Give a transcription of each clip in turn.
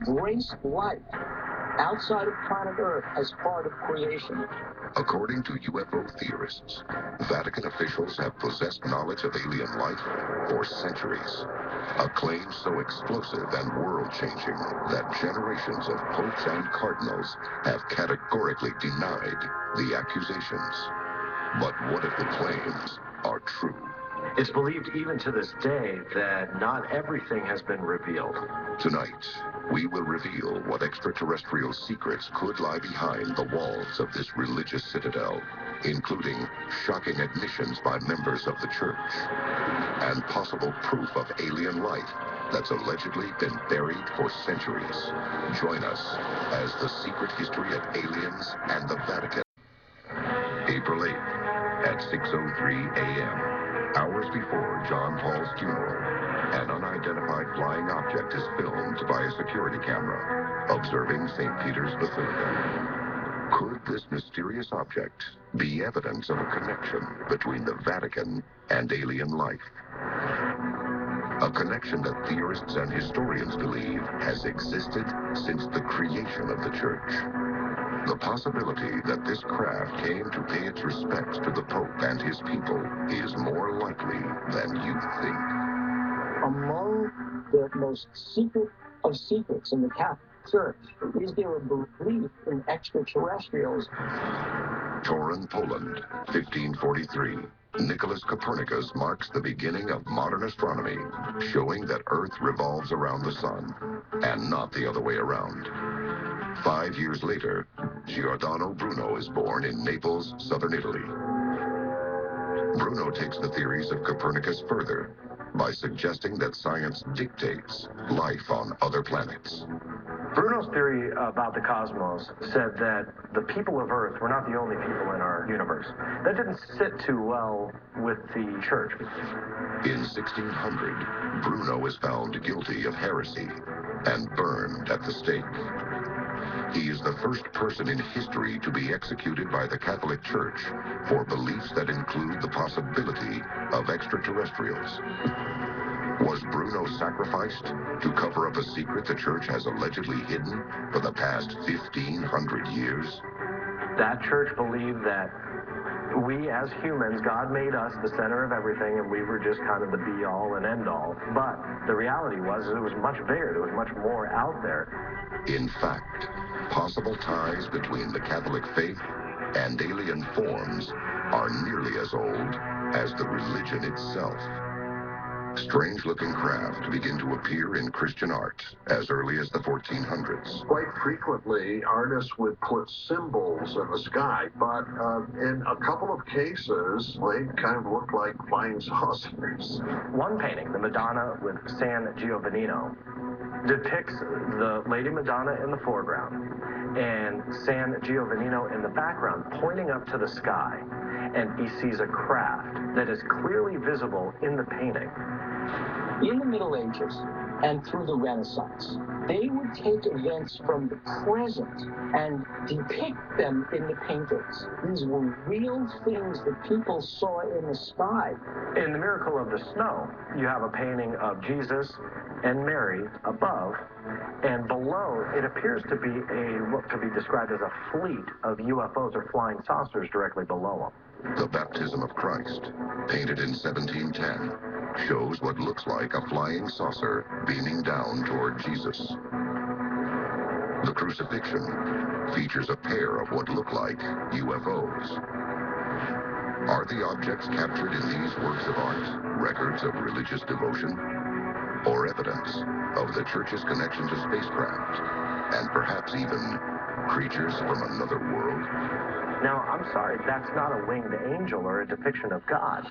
embraced life outside of planet Earth as part of creation. According to UFO theorists, Vatican officials have possessed knowledge of alien life for centuries. A claim so explosive and world-changing that generations of popes and cardinals have categorically denied the accusations. But what if the claims are true? It's believed even to this day that not everything has been revealed. Tonight, we will reveal what extraterrestrial secrets could lie behind the walls of this religious citadel, including shocking admissions by members of the church and possible proof of alien life that's allegedly been buried for centuries. Join us as the secret history of aliens and the Vatican. April 8th at 6:03 a.m. Hours before John Paul's funeral, an unidentified flying object is filmed by a security camera observing St. Peter's Basilica. Could this mysterious object be evidence of a connection between the Vatican and alien life? A connection that theorists and historians believe has existed since the creation of the church. The possibility that this craft came to pay its respects to the Pope and his people is more likely than you think. Among the most secret of secrets in the Catholic Church is there a belief in extraterrestrials. Turin, Poland, 1543. Nicholas Copernicus marks the beginning of modern astronomy, showing that Earth revolves around the sun, and not the other way around. 5 years later, Giordano Bruno is born in Naples, southern Italy. Bruno takes the theories of Copernicus further by suggesting that science dictates life on other planets. Bruno's theory about the cosmos said that the people of Earth were not the only people in our universe. That didn't sit too well with the church. In 1600, Bruno is found guilty of heresy and burned at the stake. He is the first person in history to be executed by the Catholic Church for beliefs that include the possibility of extraterrestrials. Was Bruno sacrificed to cover up a secret the church has allegedly hidden for the past 1,500 years? That church believed that we as humans, God made us the center of everything, and we were just kind of the be-all and end-all. But the reality was it was much bigger. There was much more out there. In fact, possible ties between the Catholic faith and alien forms are nearly as old as the religion itself. Strange-looking craft begin to appear in Christian art as early as the 1400s. Quite frequently, artists would put symbols in the sky, but in a couple of cases, they kind of look like flying saucers. One painting, the Madonna with San Giovannino, depicts the Lady Madonna in the foreground and San Giovannino in the background pointing up to the sky, and he sees a craft that is clearly visible in the painting. In the Middle Ages and through the Renaissance, they would take events from the present and depict them in the paintings. These were real things that people saw in the sky. In The Miracle of the Snow, you have a painting of Jesus and Mary above, and below it appears to be what could be described as a fleet of UFOs or flying saucers directly below them. The Baptism of Christ, painted in 1710, shows what looks like a flying saucer beaming down toward Jesus. The Crucifixion features a pair of what look like UFOs. Are the objects captured in these works of art records of religious devotion, or evidence of the church's connection to spacecraft, and perhaps even creatures from another world? Now, I'm sorry, that's not a winged angel or a depiction of God.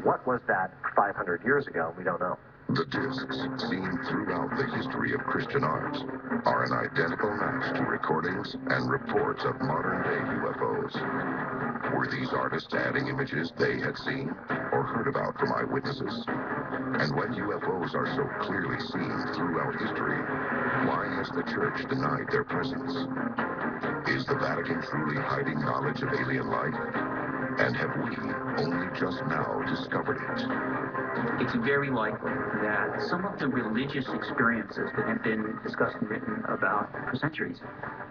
What was that 500 years ago? We don't know. The discs seen throughout the history of Christian art are an identical match to recordings and reports of modern-day UFOs. Were these artists adding images they had seen or heard about from eyewitnesses? And when UFOs are so clearly seen throughout history, why has the church denied their presence? Is the Vatican truly hiding knowledge of alien life? And have we only just now discovered it? It's very likely that some of the religious experiences that have been discussed and written about for centuries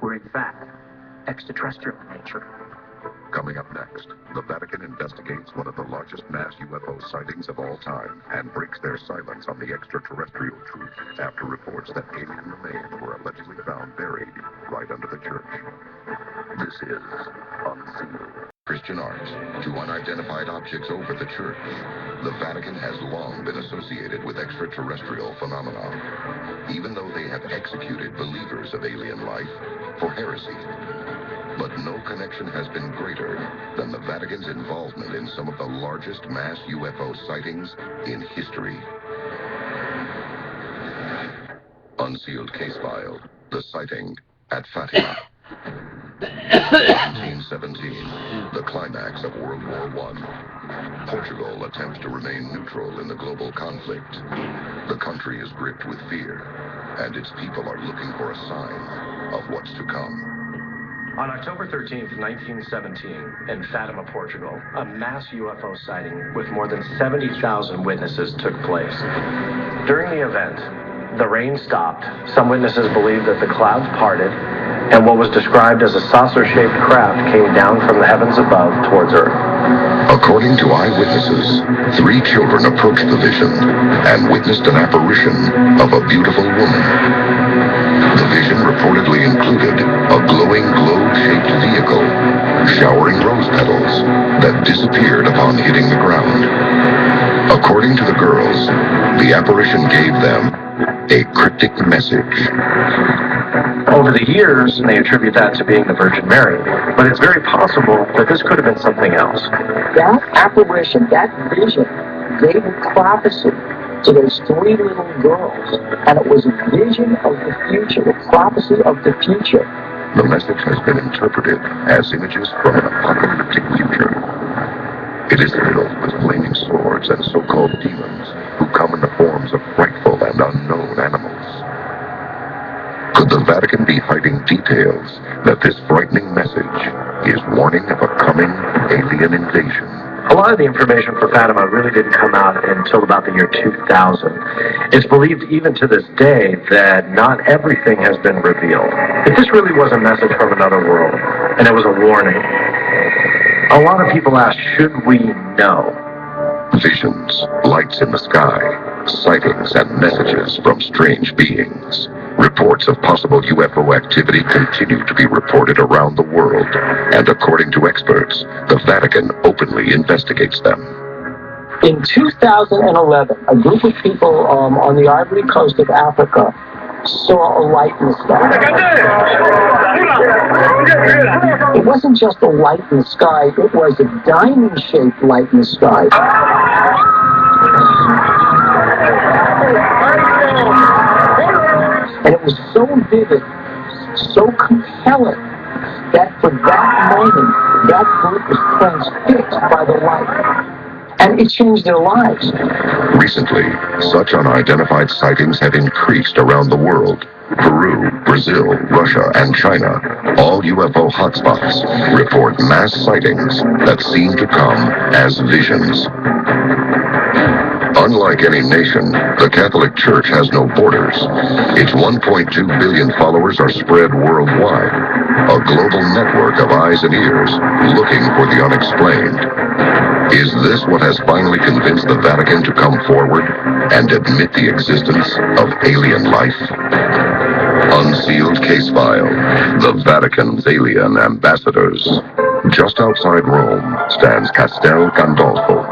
were in fact extraterrestrial in nature. Coming up next, the Vatican investigates one of the largest mass UFO sightings of all time and breaks their silence on the extraterrestrial truth after reports that alien remains were allegedly found buried right under the church. This is Unsealed. Christian art to unidentified objects over the church. The Vatican has long been associated with extraterrestrial phenomena, even though they have executed believers of alien life for heresy. But no connection has been greater than the Vatican's involvement in some of the largest mass UFO sightings in history. Unsealed case file, the sighting at Fatima. 1917, the climax of World War I. Portugal attempts to remain neutral in the global conflict. The country is gripped with fear, and its people are looking for a sign of what's to come. On October 13th, 1917, in Fatima, Portugal, a mass UFO sighting with more than 70,000 witnesses took place. During the event, the rain stopped. Some witnesses believed that the clouds parted, and what was described as a saucer-shaped craft came down from the heavens above towards Earth. According to eyewitnesses, 3 children approached the vision and witnessed an apparition of a beautiful woman. The vision reportedly included a glowing globe-shaped vehicle showering rose petals that disappeared upon hitting the ground. According to the girls, the apparition gave them a cryptic message. Over the years, they attribute that to being the Virgin Mary, but it's very possible that this could have been something else. That apparition, that vision, gave a prophecy to those 3 little girls, and it was a vision of the future, a prophecy of the future. The message has been interpreted as images from an apocalyptic future. It is filled with flaming swords and so-called demons who come in the forms of frightful and unknown animals. Could the Vatican be hiding details that this frightening message is warning of a coming alien invasion? A lot of the information for Fatima really didn't come out until about the year 2000. It's believed even to this day that not everything has been revealed. If this really was a message from another world, and it was a warning, a lot of people ask, should we know? Visions, lights in the sky, sightings and messages from strange beings. Reports of possible UFO activity continue to be reported around the world, and according to experts, the Vatican openly investigates them. In 2011, a group of people on the Ivory Coast of Africa saw a light in the sky. It wasn't just a light in the sky, it was a diamond-shaped light in the sky. And it was so vivid, so compelling, that for that moment, that group was transfixed by the light. And it changed their lives. Recently, such unidentified sightings have increased around the world. Peru, Brazil, Russia, and China, all UFO hotspots, report mass sightings that seem to come as visions. Unlike any nation, the Catholic Church has no borders. Its 1.2 billion followers are spread worldwide, a global network of eyes and ears looking for the unexplained. Is this what has finally convinced the Vatican to come forward and admit the existence of alien life? Unsealed case file, the Vatican's alien ambassadors. Just outside Rome stands Castel Gandolfo,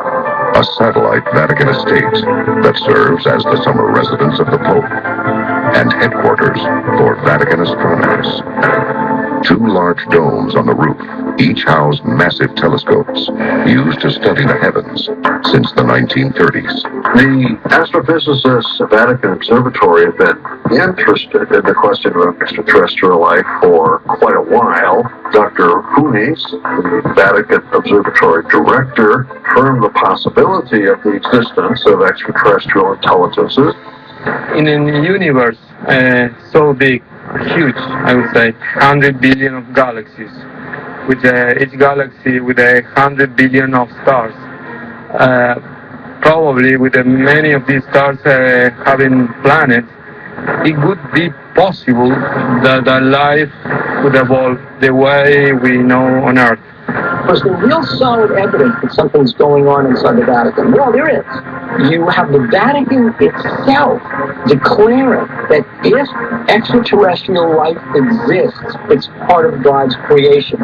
a satellite Vatican estate that serves as the summer residence of the Pope and headquarters for Vatican astronomers. 2 large domes on the roof each house massive telescopes used to study the heavens since the 1930s. The astrophysicists at Vatican Observatory have been interested in the question of extraterrestrial life for quite a while. Dr. Hunis, the Vatican Observatory director, affirmed the possibility of the existence of extraterrestrial intelligences. In a universe so big, huge, I would say, 100 billion of galaxies, with each galaxy with 100 billion of stars. Probably with many of these stars having planets, it would be possible that life could evolve the way we know on Earth. Was there real solid evidence that something's going on inside the Vatican? Well, there is. You have the Vatican itself declaring that if extraterrestrial life exists, it's part of God's creation.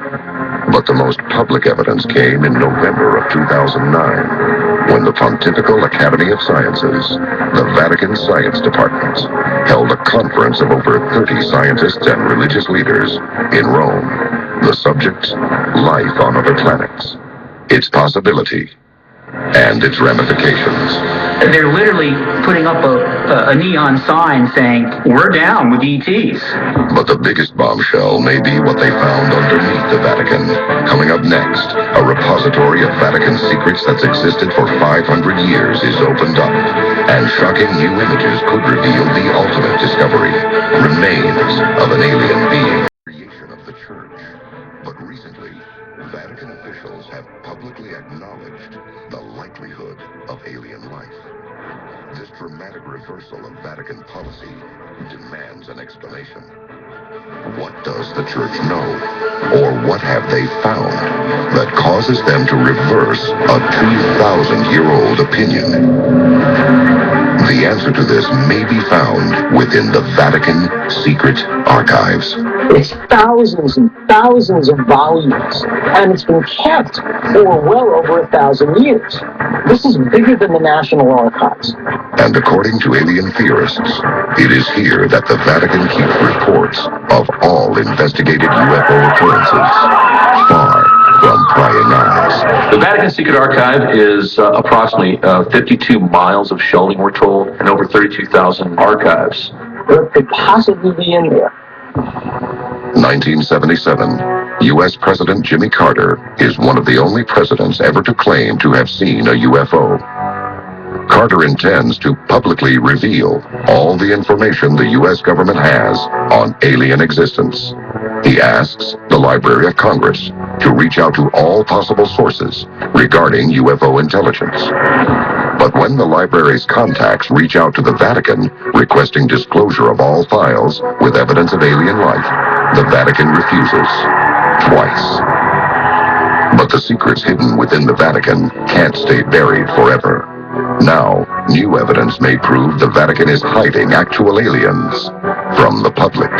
But the most public evidence came in November of 2009, when the Pontifical Academy of Sciences, the Vatican Science Department, held a conference of over 30 scientists and religious leaders in Rome. The subject, life on other planets, its possibility, and its ramifications. They're literally putting up a neon sign saying, "We're down with ETs." But the biggest bombshell may be what they found underneath the Vatican. Coming up next, a repository of Vatican secrets that's existed for 500 years is opened up, and shocking new images could reveal the ultimate discovery, remains of an alien being. Creation of the Church. But recently, Vatican officials have publicly acknowledged the likelihood of alien life. This dramatic reversal of Vatican policy demands an explanation. What does the Church know, or what have they found that causes them to reverse a 2,000-year-old opinion? The answer to this may be found within the Vatican Secret Archives. It's thousands and thousands of volumes, and it's been kept for well over 1,000 years. This is bigger than the National Archives. And according to alien theorists, it is here that the Vatican keeps reports of all investigated UFO occurrences, far from prying eyes. The Vatican Secret Archive is approximately 52 miles of shelving, we're told, and over 32,000 archives. What could possibly be in there? 1977, U.S. President Jimmy Carter is one of the only presidents ever to claim to have seen a UFO. Carter intends to publicly reveal all the information the U.S. government has on alien existence. He asks the Library of Congress to reach out to all possible sources regarding UFO intelligence. But when the library's contacts reach out to the Vatican requesting disclosure of all files with evidence of alien life, the Vatican refuses. Twice. But the secrets hidden within the Vatican can't stay buried forever. Now, new evidence may prove the Vatican is hiding actual aliens from the public.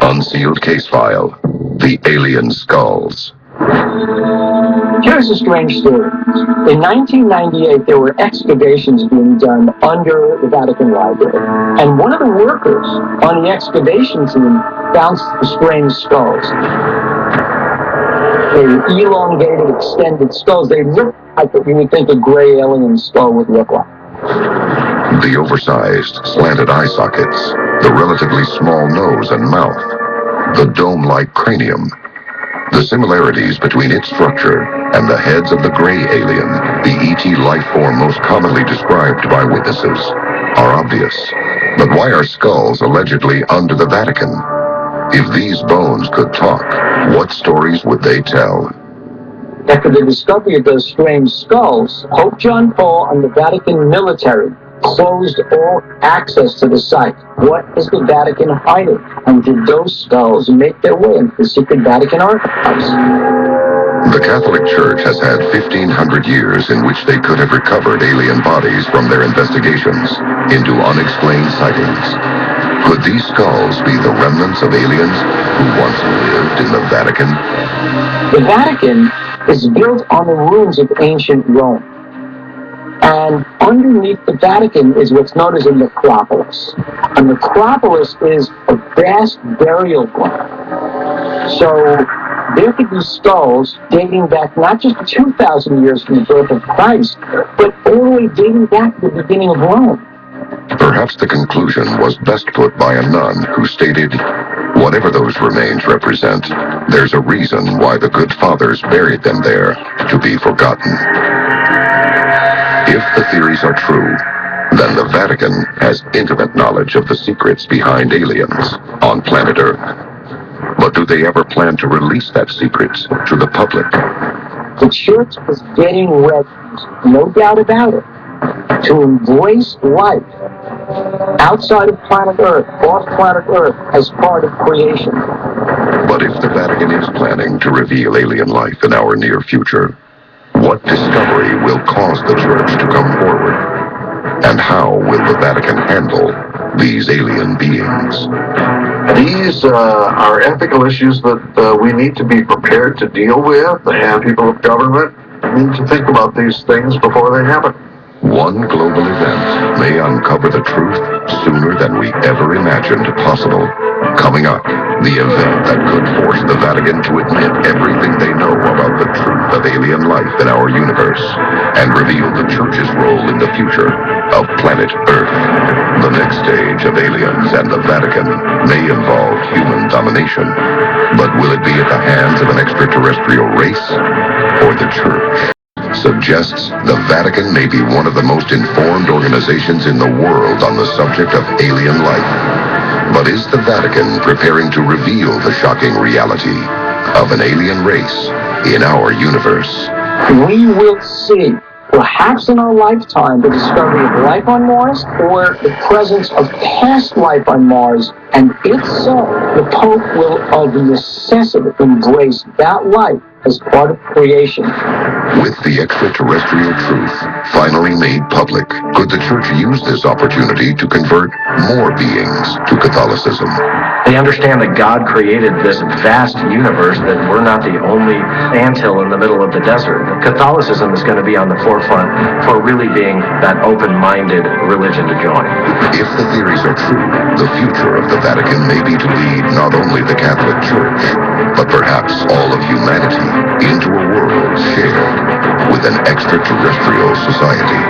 Unsealed case file. The Alien Skulls. Here's a strange story. In 1998, there were excavations being done under the Vatican Library, and one of the workers on the excavation team found strange skulls. They were elongated, extended skulls. They looked like what you would think a gray alien skull would look like. The oversized, slanted eye sockets, the relatively small nose and mouth, the dome-like cranium. The similarities between its structure and the heads of the gray alien, the ET life form most commonly described by witnesses, are obvious. But why are skulls allegedly under the Vatican? If these bones could talk, what stories would they tell? After the discovery of those strange skulls, Pope John Paul and the Vatican military closed all access to the site. What is the Vatican hiding? And did those skulls make their way into the secret Vatican archives? The Catholic Church has had 1,500 years in which they could have recovered alien bodies from their investigations into unexplained sightings. Could these skulls be the remnants of aliens who once lived in the Vatican? The Vatican is built on the ruins of ancient Rome. And underneath the Vatican is what's known as a necropolis. A necropolis is a vast burial ground. So there could be skulls dating back not just 2,000 years from the birth of Christ, but all the way dating back to the beginning of Rome. Perhaps the conclusion was best put by a nun who stated, "Whatever those remains represent, there's a reason why the good fathers buried them there to be forgotten." If the theories are true, then the Vatican has intimate knowledge of the secrets behind aliens on planet Earth. But But do they ever plan to release that secret to the public? The church is getting ready, no doubt about it, to embrace life outside of planet Earth, off planet Earth, as part of creation. But if the Vatican is planning to reveal alien life in our near future, what discovery will cause the church to come forward? And how will the Vatican handle these alien beings? These are ethical issues that we need to be prepared to deal with, and people of government need to think about these things before they happen. One global event may uncover the truth sooner than we ever imagined possible. Coming up, the event that could force the Vatican to admit everything they know about the truth of alien life in our universe and reveal the Church's role in the future of planet Earth. The next stage of aliens and the Vatican may involve human domination, but will it be at the hands of an extraterrestrial race or the Church? Suggests the Vatican may be one of the most informed organizations in the world on the subject of alien life. But is the Vatican preparing to reveal the shocking reality of an alien race in our universe? We will see, perhaps in our lifetime, the discovery of life on Mars or the presence of past life on Mars. And if so, the Pope will of necessity embrace that life as part of creation. With the extraterrestrial truth finally made public, could the Church use this opportunity to convert more beings to Catholicism? They understand that God created this vast universe, that we're not the only anthill in the middle of the desert. Catholicism is going to be on the forefront for really being that open-minded religion to join. If the theories are true, the future of the Vatican may be to lead not only the Catholic Church, but perhaps all of humanity into a world shared with an extraterrestrial society.